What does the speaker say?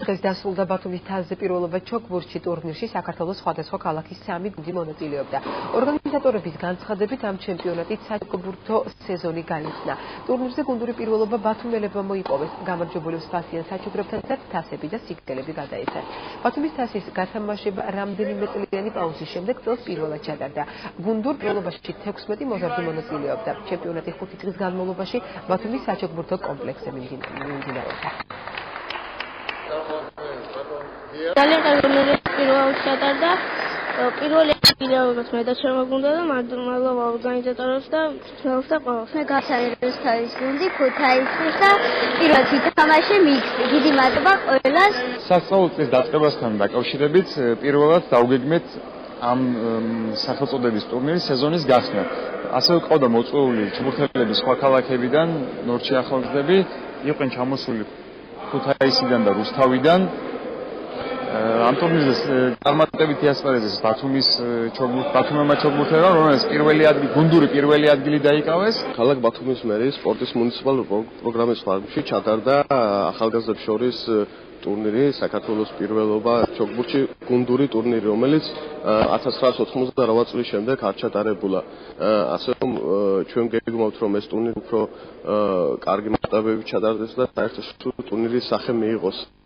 დღეს დასრულდა ბათუმის თასზე პირველობა ჩოგბურთში ტურნირში საქართველოს სხვადასხვა ქალაქის 3 გუნდი მონაწილეობდა. ორგანიზატორების განცხადებით ამ ჩემპიონატით საჩოგბურთო სეზონი გაიხსნა. ტურნირზე გუნდური პირველობა ბათუმელებმა მოიპოვეს. გამარჯვებული სპასიან საჩუქრებთან თასები და სიგნელები გადაეცათ. ბათუმის თასის გათამაშება რამდენიმე წლიანი პაუზის შემდეგ წელს პირველად ჩატარდა. გუნდურ პირველობაში 16 მოზარდი მონაწილეობდა. ჩემპიონატი 5 წლის განმავლობაში ბათუმის საჩოგბურთო კომპლექსზე მიმდინარეობდა. ძალიან კარგი პირველად ჩატარდა. პირველი პიროვნებას მე და შემოგუნდა და მადლობა ორგანიზატორებს და ხელს და ყველას. მე გასაერეს თავის გუნდი ქუთაისის და პირველი თამაში მიქსი. დიდი მადლობა ყველას. სასწავლო წლის დაწყებასთან დაკავშირებით პირველად დაუგეგმეთ ამ სახელწოდების ტურნირის სეზონის გახსნა. ასევე ყავდა მოწვეული ჩოგბურთელები სხვა ქალაქებიდან, ნორჩი ახალგაზრდები, იყვნენ ჩამოსული ქუთაისიდან და რუსთავიდან. ამ ტურნირზე წარმატებითი ასპარეზეს ბათუმელმა ჩოგბურთელებმა, რომელსაც გუნდური პირველი ადგილი დაიკავეს. ქალაქ ბათუმის მერის სპორტის მუნიციპალურ პროგრამის ფარგლებში ჩატარდა ახალგაზრდებს შორის ტურნირი, საქართველოს პირველობა ჩოგბურთში გუნდური ტურნირი, რომელიც 1998 წლის შემდეგ არ ჩატარებულა. ასე რომ ჩვენ გეგმავთ, რომ ეს ტურნირი უფრო კარგი მასშტაბებით ჩატარდეს და საერთოდ ტურნირის სახე მიიღოს.